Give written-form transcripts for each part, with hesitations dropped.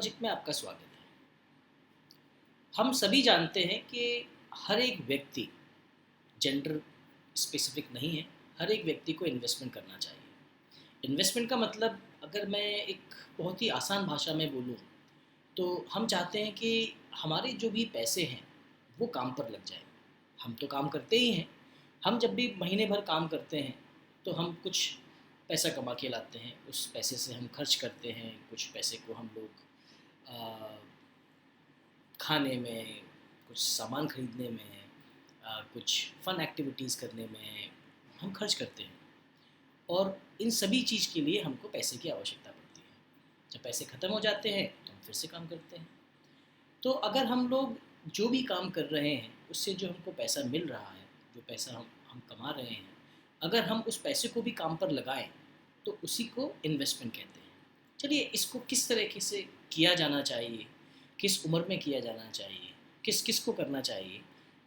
Logic में आपका स्वागत है। हम सभी जानते हैं कि हर एक व्यक्ति, जेंडर स्पेसिफिक नहीं है, हर एक व्यक्ति को इन्वेस्टमेंट करना चाहिए। इन्वेस्टमेंट का मतलब अगर मैं एक बहुत ही आसान भाषा में बोलूँ तो हम चाहते हैं कि हमारे जो भी पैसे हैं वो काम पर लग जाए। हम तो काम करते ही हैं। हम जब भी महीने भर काम करते हैं तो हम कुछ पैसा कमा के लाते हैं, उस पैसे से हम खर्च करते हैं, कुछ पैसे को हम लोग खाने में, कुछ सामान खरीदने में, कुछ फ़न एक्टिविटीज़ करने में हम खर्च करते हैं। और इन सभी चीज़ के लिए हमको पैसे की आवश्यकता पड़ती है। जब पैसे ख़त्म हो जाते हैं तो हम फिर से काम करते हैं। तो अगर हम लोग जो भी काम कर रहे हैं उससे जो हमको पैसा मिल रहा है, जो पैसा हम कमा रहे हैं, अगर हम उस पैसे को भी काम पर लगाएं तो उसी को इन्वेस्टमेंट कहते हैं। चलिए, इसको किस तरीके से किया जाना चाहिए, किस उम्र में किया जाना चाहिए, किस किस को करना चाहिए,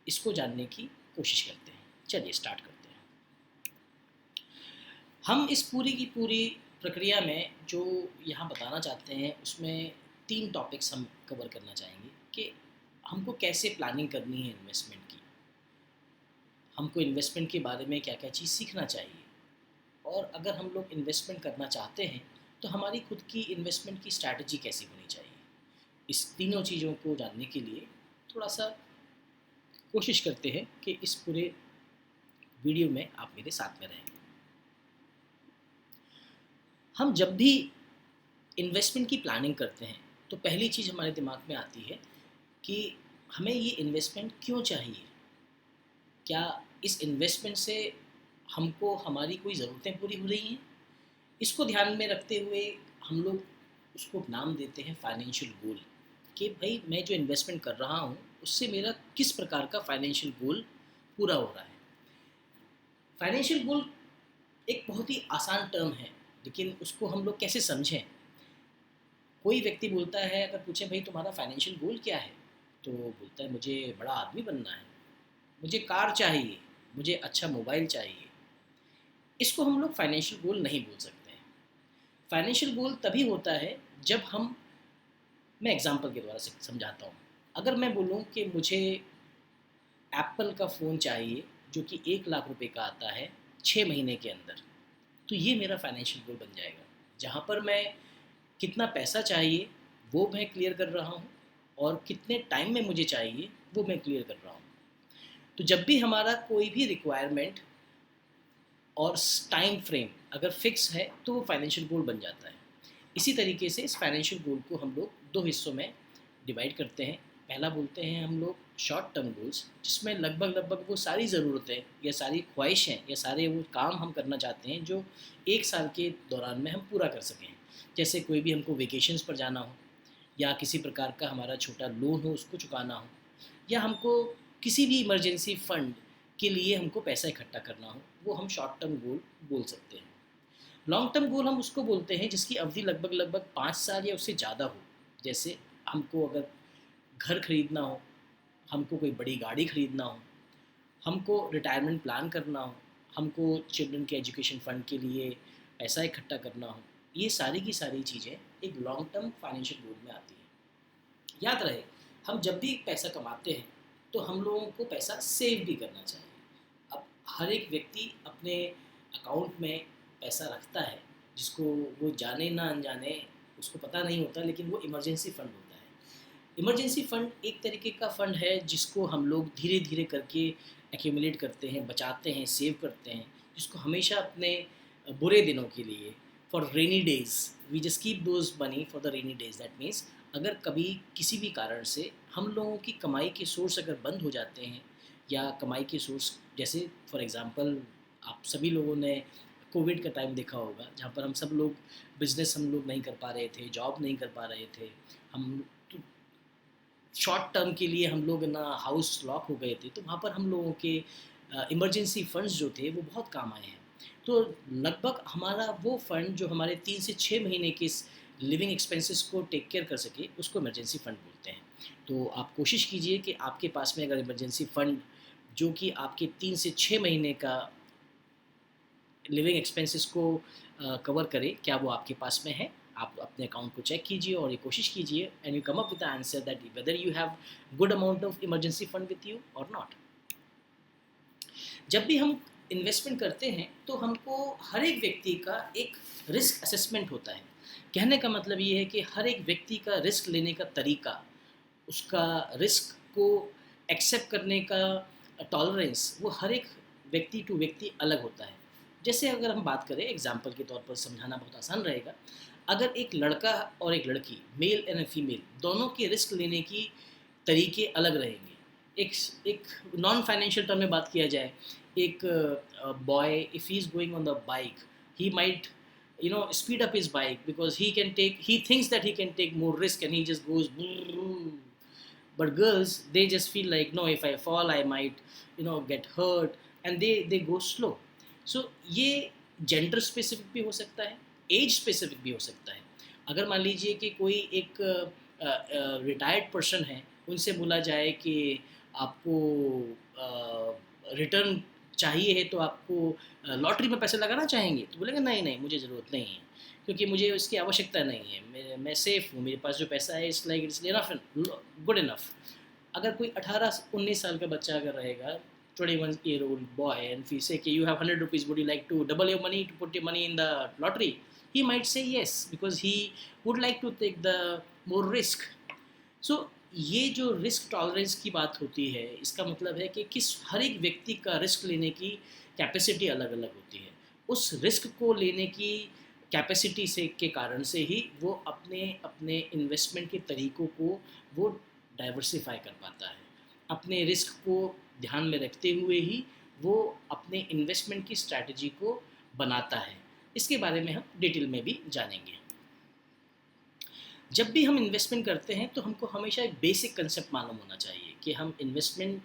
इसको जानने की कोशिश करते हैं। चलिए स्टार्ट करते हैं। हम इस पूरी की पूरी प्रक्रिया में जो यहाँ बताना चाहते हैं उसमें 3 टॉपिक्स हम कवर करना चाहेंगे कि हमको कैसे प्लानिंग करनी है इन्वेस्टमेंट की, हमको इन्वेस्टमेंट के बारे में क्या क्या चीज़ सीखना चाहिए, और अगर हम लोग इन्वेस्टमेंट करना चाहते हैं तो हमारी खुद की इन्वेस्टमेंट की स्ट्रैटेजी कैसी होनी चाहिए। इस तीनों चीज़ों को जानने के लिए थोड़ा सा कोशिश करते हैं कि इस पूरे वीडियो में आप मेरे साथ में रहें। हम जब भी इन्वेस्टमेंट की प्लानिंग करते हैं तो पहली चीज़ हमारे दिमाग में आती है कि हमें ये इन्वेस्टमेंट क्यों चाहिए। क्या इस इन्वेस्टमेंट से हमको हमारी कोई ज़रूरतें पूरी हो रही हैं। इसको ध्यान में रखते हुए हम लोग उसको नाम देते हैं फाइनेंशियल गोल, कि भाई मैं जो इन्वेस्टमेंट कर रहा हूँ उससे मेरा किस प्रकार का फाइनेंशियल गोल पूरा हो रहा है। फाइनेंशियल गोल एक बहुत ही आसान टर्म है, लेकिन उसको हम लोग कैसे समझें। कोई व्यक्ति बोलता है, अगर पूछें भाई तुम्हारा फाइनेंशियल गोल क्या है, तो बोलता है मुझे बड़ा आदमी बनना है, मुझे कार चाहिए, मुझे अच्छा मोबाइल चाहिए। इसको हम लोग फाइनेंशियल गोल नहीं बोल सकते हैं। फाइनेंशियल गोल तभी होता है जब हम, मैं एग्जांपल के द्वारा समझाता हूँ। अगर मैं बोलूँ कि मुझे एप्पल का फ़ोन चाहिए जो कि 1 लाख रुपए का आता है 6 महीने के अंदर, तो ये मेरा फाइनेंशियल गोल बन जाएगा, जहाँ पर मैं कितना पैसा चाहिए वो मैं क्लियर कर रहा हूँ और कितने टाइम में मुझे चाहिए वो मैं क्लियर कर रहा हूँ। तो जब भी हमारा कोई भी रिक्वायरमेंट और टाइम फ्रेम अगर फिक्स है तो वो फाइनेंशियल गोल बन जाता है। इसी तरीके से इस फाइनेंशियल गोल को हम लोग 2 हिस्सों में डिवाइड करते हैं। पहला बोलते हैं हम लोग शॉर्ट टर्म गोल्स, जिसमें लगभग लगभग वो सारी ज़रूरतें या सारी ख्वाहिशें या सारे वो काम हम करना चाहते हैं जो 1 साल के दौरान में हम पूरा कर सकें। जैसे कोई भी हमको वेकेशंस पर जाना हो, या किसी प्रकार का हमारा छोटा लोन हो उसको चुकाना हो, या हमको किसी भी इमरजेंसी फ़ंड के लिए हमको पैसा इकट्ठा करना हो, वो हम शॉर्ट टर्म गोल बोल सकते हैं। लॉन्ग टर्म गोल हम उसको बोलते हैं जिसकी अवधि लगभग लगभग 5 साल या उससे ज़्यादा हो। जैसे हमको अगर घर खरीदना हो, हमको कोई बड़ी गाड़ी खरीदना हो, हमको रिटायरमेंट प्लान करना हो, हमको चिल्ड्रन के एजुकेशन फ़ंड के लिए पैसा इकट्ठा करना हो, ये सारी की सारी चीज़ें एक लॉन्ग टर्म फाइनेंशियल गोल में आती हैं। याद रहे, हम जब भी पैसा कमाते हैं तो हम लोगों को पैसा सेव भी करना चाहिए। अब हर एक व्यक्ति अपने अकाउंट में पैसा रखता है, जिसको वो जाने ना अनजाने उसको पता नहीं होता, लेकिन वो इमरजेंसी फ़ंड होता है। इमरजेंसी फ़ंड एक तरीके का फ़ंड है जिसको हम लोग धीरे धीरे करके एक्यूमुलेट करते हैं, बचाते हैं, सेव करते हैं, जिसको हमेशा अपने बुरे दिनों के लिए, for rainy days, we just keep those money for the rainy days. That means अगर कभी किसी भी कारण से हम लोगों की कमाई के सोर्स अगर बंद हो जाते हैं, या कमाई के सोर्स, जैसे फॉर एग्ज़ाम्पल आप सभी लोगों ने कोविड का टाइम देखा होगा, जहाँ पर हम सब लोग बिज़नेस हम लोग नहीं कर पा रहे थे, जॉब नहीं कर पा रहे थे, हम शॉर्ट टर्म के लिए हम लोग ना हाउस लॉक हो गए थे, तो वहाँ पर हम लोगों के इमरजेंसी फंड्स जो थे वो बहुत काम आए हैं। तो लगभग हमारा वो फ़ंड जो हमारे 3 से 6 महीने के लिविंग एक्सपेंसेस को टेक केयर कर सके, उसको इमरजेंसी फ़ंड बोलते हैं। तो आप कोशिश कीजिए कि आपके पास में अगर इमरजेंसी फ़ंड जो कि आपके 3 से 6 महीने का लिविंग एक्सपेंसेस को कवर करे, क्या वो आपके पास में है। आप अपने अकाउंट को चेक कीजिए और ये कोशिश कीजिए and you come up with the answer that whether you have good amount of emergency fund with you और नॉट। जब भी हम इन्वेस्टमेंट करते हैं तो हमको हर एक व्यक्ति का एक रिस्क असेसमेंट होता है। कहने का मतलब ये है कि हर एक व्यक्ति का रिस्क लेने का तरीका, उसका रिस्क को एक्सेप्ट करने का टॉलरेंस, वो हर एक व्यक्ति टू व्यक्ति अलग होता है। जैसे अगर हम बात करें, एग्जाम्पल के तौर पर समझाना बहुत आसान रहेगा, अगर एक लड़का और एक लड़की, मेल एंड फीमेल, दोनों के रिस्क लेने की तरीके अलग रहेंगे। एक नॉन फाइनेंशियल टर्म में बात किया जाए, एक boy if he is going on the bike, he might speed up his bike because he thinks that he can take more risk and he just goes brrrr. But girls, they just feel like, no, if I fall I might get hurt, and they go slow. So ये gender specific भी हो सकता है, as specific भी हो सकता है। अगर मान लीजिए कि कोई एक रिटायर्ड पर्सन है, उनसे बोला जाए कि आपको रिटर्न चाहिए है तो आपको लॉटरी में पैसे लगाना चाहेंगे, तो बोलेंगे नहीं नहीं मुझे ज़रूरत नहीं है, क्योंकि मुझे उसकी आवश्यकता नहीं है, मैं सेफ़ हूँ, मेरे पास जो पैसा है it's like it's enough, good enough. अगर कोई 18-19 साल का बच्चा अगर रहेगा, 21-year-old boy, and if you say you have 100 rupees, would you like to double your money to put your money in the lottery? He might say yes because he would like to take the more risk. So ये जो risk tolerance की बात होती है, इसका मतलब है कि हर एक व्यक्ति का रिस्क लेने की कैपेसिटी अलग अलग होती है। उस रिस्क को लेने की कैपेसिटी से के कारण से ही वो अपने अपने इन्वेस्टमेंट के तरीक़ों को वो डाइवर्सिफाई कर पाता है। अपने रिस्क को ध्यान में रखते हुए ही वो अपने इन्वेस्टमेंट की स्ट्रैटेजी को बनाता है। इसके बारे में हम डिटेल में भी जानेंगे। जब भी हम इन्वेस्टमेंट करते हैं तो हमको हमेशा एक बेसिक कंसेप्ट मालूम होना चाहिए कि हम इन्वेस्टमेंट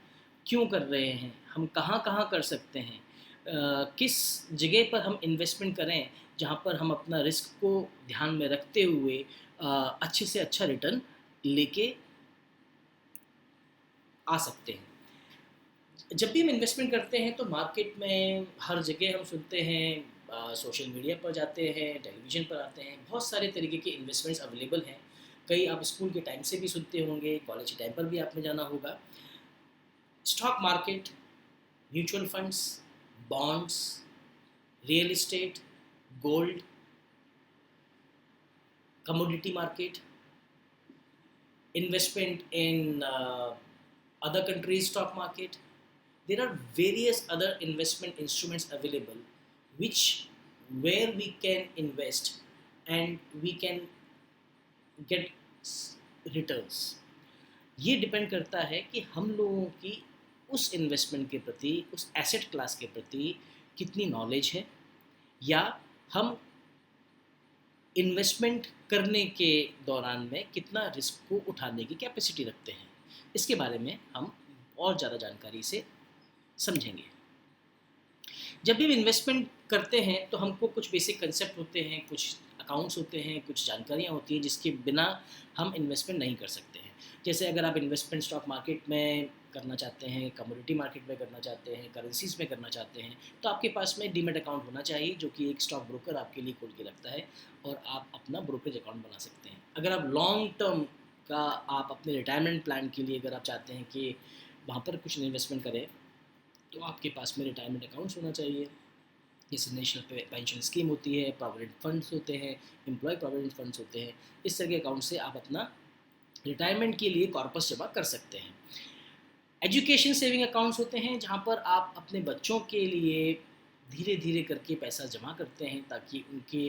क्यों कर रहे हैं, हम कहाँ कहाँ कर सकते हैं, किस जगह पर हम इन्वेस्टमेंट करें जहाँ पर हम अपना रिस्क को ध्यान में रखते हुए अच्छे से अच्छा रिटर्न लेके आ सकते हैं। जब भी हम इन्वेस्टमेंट करते हैं तो मार्केट में हर जगह हम सुनते हैं, सोशल मीडिया पर जाते हैं, टेलीविज़न पर आते हैं, बहुत सारे तरीके के इन्वेस्टमेंट्स अवेलेबल हैं। कई आप स्कूल के टाइम से भी सुनते होंगे, कॉलेज के टाइम पर भी आपने जाना होगा। Stock market, mutual funds, bonds, real estate, gold, commodity market, investment in other countries' stock market. There are various other investment instruments available which where we can invest and we can get returns. ये depend करता है कि हम लोगों की उस investment के प्रति, उस एसेट क्लास के प्रति कितनी नॉलेज है, या हम इन्वेस्टमेंट करने के दौरान में कितना रिस्क को उठाने की कैपेसिटी रखते हैं। इसके बारे में हम और ज़्यादा जानकारी से समझेंगे। जब भी हम इन्वेस्टमेंट करते हैं तो हमको कुछ बेसिक कंसेप्ट होते हैं, कुछ अकाउंट्स होते हैं, कुछ जानकारियाँ होती हैं जिसके बिना हम इन्वेस्टमेंट नहीं कर सकते हैं। जैसे अगर आप इन्वेस्टमेंट स्टॉक मार्केट में करना चाहते हैं, कमोडिटी मार्केट में करना चाहते हैं, करेंसीज में करना चाहते हैं, तो आपके पास में डीमेट अकाउंट होना चाहिए जो कि एक स्टॉक ब्रोकर आपके लिए खोल के रखता है और आप अपना ब्रोकरेज अकाउंट बना सकते हैं। अगर आप लॉन्ग टर्म का, आप अपने रिटायरमेंट प्लान के लिए अगर आप चाहते हैं कि वहाँ पर कुछ इन्वेस्टमेंट करें, तो आपके पास में रिटायरमेंट अकाउंट्स होना चाहिए। जैसे नेशनल पेंशन स्कीम होती है, प्रोविडेंट फंड्स होते हैं, एम्प्लॉय प्रोविडेंट फंड्स होते हैं। इस तरह के अकाउंट से आप अपना रिटायरमेंट के लिए कॉर्पस जमा कर सकते हैं। एजुकेशन सेविंग अकाउंट्स होते हैं जहाँ पर आप अपने बच्चों के लिए धीरे धीरे करके पैसा जमा करते हैं ताकि उनके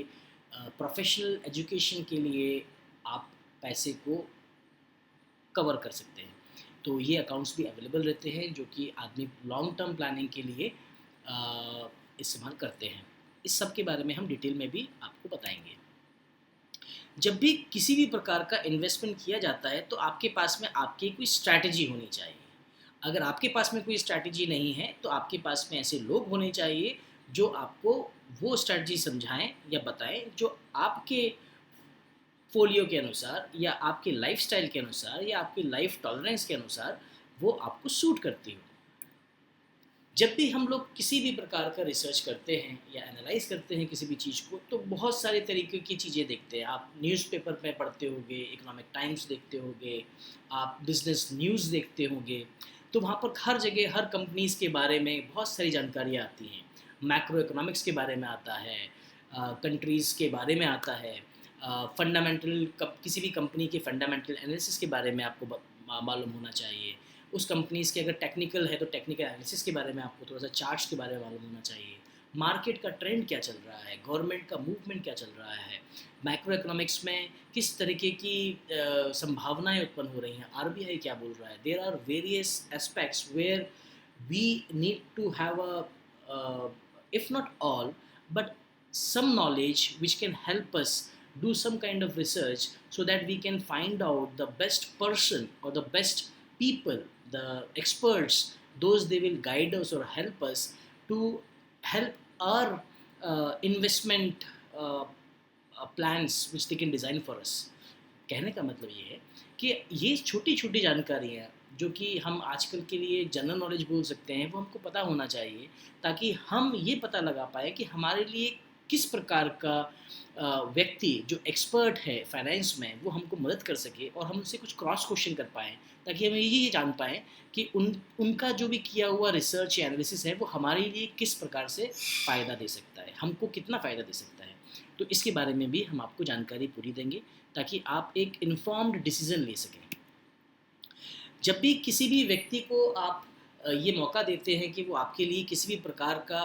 प्रोफेशनल एजुकेशन के लिए आप पैसे को कवर कर सकते हैं। तो ये अकाउंट्स भी अवेलेबल रहते हैं जो कि आदमी लॉन्ग टर्म प्लानिंग के लिए इस्तेमाल करते हैं। इस सब के बारे में हम डिटेल में भी आपको बताएंगे। जब भी किसी भी प्रकार का इन्वेस्टमेंट किया जाता है तो आपके पास में आपकी कोई स्ट्रैटेजी होनी चाहिए। अगर आपके पास में कोई स्ट्रैटेजी नहीं है तो आपके पास में ऐसे लोग होने चाहिए जो आपको वो स्ट्रैटेजी समझाएं या बताएं जो आपके फोलियो के अनुसार या आपके लाइफस्टाइल के अनुसार या आपकी लाइफ टॉलरेंस के अनुसार वो आपको सूट करती हो। जब भी हम लोग किसी भी प्रकार का रिसर्च करते हैं या एनालाइज करते हैं किसी भी चीज़ को, तो बहुत सारे तरीके की चीज़ें देखते हैं। आप न्यूज़पेपर में पढ़ते होंगे, इकोनॉमिक टाइम्स देखते होंगे, आप बिजनेस न्यूज़ देखते होंगे, तो वहाँ पर हर जगह हर कंपनीज़ के बारे में बहुत सारी जानकारियाँ आती हैं। मैक्रो इकोनॉमिक्स के बारे में आता है, कंट्रीज़ के बारे में आता है, फंडामेंटल किसी भी कंपनी के फंडामेंटल एनालिसिस के बारे में आपको मालूम होना चाहिए। उस कंपनीज़ के अगर टेक्निकल है तो टेक्निकल एनालिसिस के बारे में आपको थोड़ा सा चार्ट्स के बारे में मालूम होना चाहिए। मार्केट का ट्रेंड क्या चल रहा है, गवर्नमेंट का मूवमेंट क्या चल रहा है, मैक्रो इकोनॉमिक्स में किस तरीके की संभावनाएं उत्पन्न हो रही हैं, आरबीआई क्या बोल रहा है। There are various aspects where we need to have a if not all but some knowledge which can help us do some kind of research so that we can find out the best person or the best people, the experts, those they will guide us or help us to help our investment plans which they can design for us. कहने का मतलब ये है कि ये छोटी छोटी जानकारियाँ जो कि हम आजकल के लिए जनरल नॉलेज बोल सकते हैं, वो हमको पता होना चाहिए, ताकि हम ये पता लगा पाए कि हमारे लिए किस प्रकार का व्यक्ति जो एक्सपर्ट है फाइनेंस में वो हमको मदद कर सके और हम उनसे कुछ क्रॉस क्वेश्चन कर पाएँ, ताकि हम ये जान पाएँ कि उनका जो भी किया हुआ रिसर्च या एनालिसिस है वो हमारे लिए किस प्रकार से फ़ायदा दे सकता है, हमको कितना फ़ायदा दे सकता है। तो इसके बारे में भी हम आपको जानकारी पूरी देंगे ताकि आप एक इन्फॉर्म्ड डिसीजन ले सकें। जब भी किसी भी व्यक्ति को आप ये मौका देते हैं कि वो आपके लिए किसी भी प्रकार का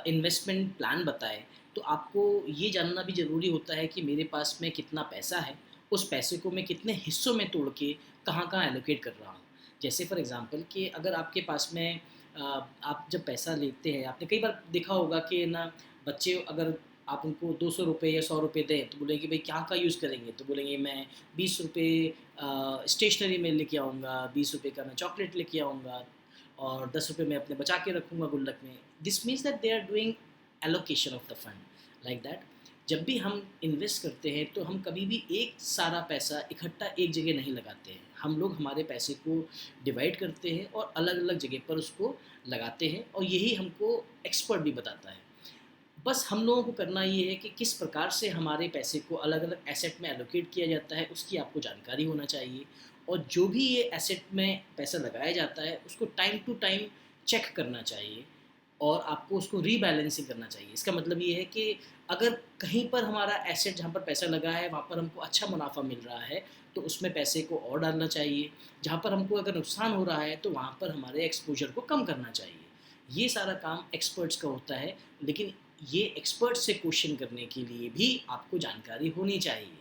इन्वेस्टमेंट प्लान बताए, तो आपको ये जानना भी ज़रूरी होता है कि मेरे पास में कितना पैसा है, उस पैसे को मैं कितने हिस्सों में तोड़ के कहाँ-कहाँ एलोकेट कर रहा हूँ। जैसे फॉर एग्ज़ाम्पल कि अगर आपके पास में आप जब पैसा लेते हैं, आपने कई बार देखा होगा कि ना बच्चे अगर आप उनको 200 रुपये या 100 रुपये दें, तो बोलेंगे भाई क्या का यूज़ करेंगे? तो बोलेंगे मैं 20 रुपये स्टेशनरी में लेके आऊँगा, 20 रुपये का मैं चॉकलेट लेके आऊँगा और 10 रुपये मैं अपने बचा के रखूँगा गुल्लक में। This means that they are doing allocation of the fund like that. जब भी हम इन्वेस्ट करते हैं तो हम कभी भी एक सारा पैसा इकट्ठा एक जगह नहीं लगाते हैं। हम लोग हमारे पैसे को डिवाइड करते हैं और अलग-अलग जगह पर उसको लगाते हैं, और यही हमको एक्सपर्ट भी बताता है। बस हम लोगों को करना ये है कि किस प्रकार से हमारे पैसे को अलग-अलग एसेट में एलोकेट किया जाता है, उसकी आपको जानकारी होना चाहिए, और जो भी ये एसेट में पैसा लगाया जाता है, उसको टाइम टू टाइम चेक करना चाहिए और आपको उसको रीबैलेंसिंग करना चाहिए। इसका मतलब ये है कि अगर कहीं पर हमारा एसेट जहाँ पर पैसा लगा है, वहाँ पर हमको अच्छा मुनाफ़ा मिल रहा है, तो उसमें पैसे को और डालना चाहिए। जहाँ पर हमको अगर नुकसान हो रहा है, तो वहाँ पर हमारे एक्सपोज़र को कम करना चाहिए। ये सारा काम एक्सपर्ट्स का होता है, लेकिन ये एक्सपर्ट से क्वेश्चन करने के लिए भी आपको जानकारी होनी चाहिए,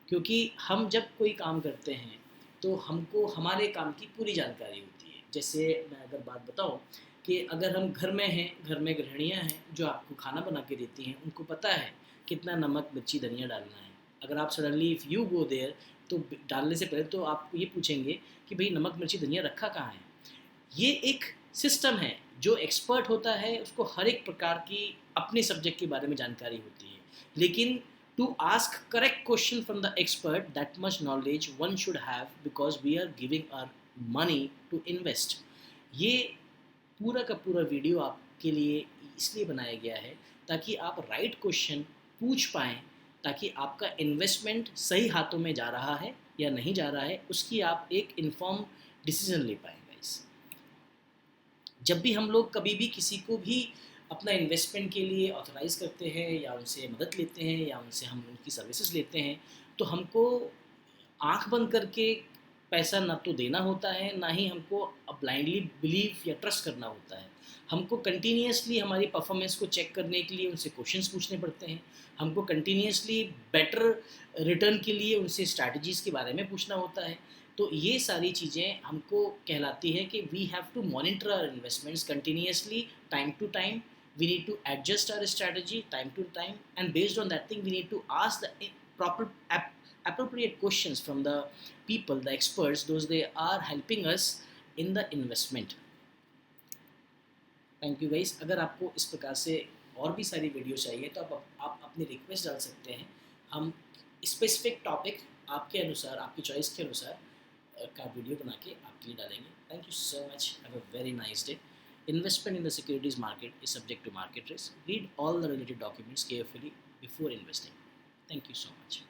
क्योंकि हम जब कोई काम करते हैं तो हमको हमारे काम की पूरी जानकारी होती है। जैसे मैं अगर बात बताऊं कि अगर हम घर में हैं, घर में गृहिणियाँ हैं जो आपको खाना बना के देती हैं, उनको पता है कितना नमक मिर्ची धनिया डालना है। अगर आप suddenly if you go there, तो डालने से पहले तो आपको ये पूछेंगे कि भाई नमक मिर्ची धनिया रखा कहाँ है। ये एक सिस्टम है। जो एक्सपर्ट होता है उसको हर एक प्रकार की अपने सब्जेक्ट के बारे में जानकारी होती है, लेकिन to ask correct question from the expert, that much knowledge one should have, because we are giving our money to invest. ये पूरा का पूरा वीडियो आपके लिए इसलिए बनाया गया है ताकि आप राइट क्वेश्चन पूछ पाएँ, ताकि आपका इन्वेस्टमेंट सही हाथों में जा रहा है या नहीं जा रहा है, उसकी आप एक इन्फॉर्म डिसीजन ले पाएँ। जब भी हम लोग कभी भी किसी को भी अपना इन्वेस्टमेंट के लिए ऑथराइज़ करते हैं या उनसे मदद लेते हैं या उनसे हम उनकी सर्विसेज लेते हैं, तो हमको आँख बंद करके पैसा ना तो देना होता है, ना ही हमको ब्लाइंडली बिलीव या ट्रस्ट करना होता है। हमको कंटिन्यूअसली हमारी परफॉर्मेंस को चेक करने के लिए उनसे क्वेश्चंस पूछने पड़ते हैं। हमको कंटिन्यूअसली बेटर रिटर्न के लिए उनसे स्ट्रैटेजीज़ के बारे में पूछना होता है। तो ये सारी चीज़ें हमको कहलाती है कि we have to monitor our investments continuously, time to time. We need to adjust our strategy time to time, and based on that thing we need to ask the proper appropriate questions from the people, the experts, those they are helping us in the investment. Thank you guys. अगर आपको इस प्रकार से और भी सारी video चाहिए तो आप अपनी रिक्वेस्ट डाल सकते हैं। हम स्पेसिफिक टॉपिक आपके अनुसार, आपकी चॉइस के अनुसार का वीडियो बना के आपके लिए डालेंगे। Thank you so much, have a very nice day. Investment in the securities market is subject to market risk. Read all the related documents carefully before investing. Thank you so much.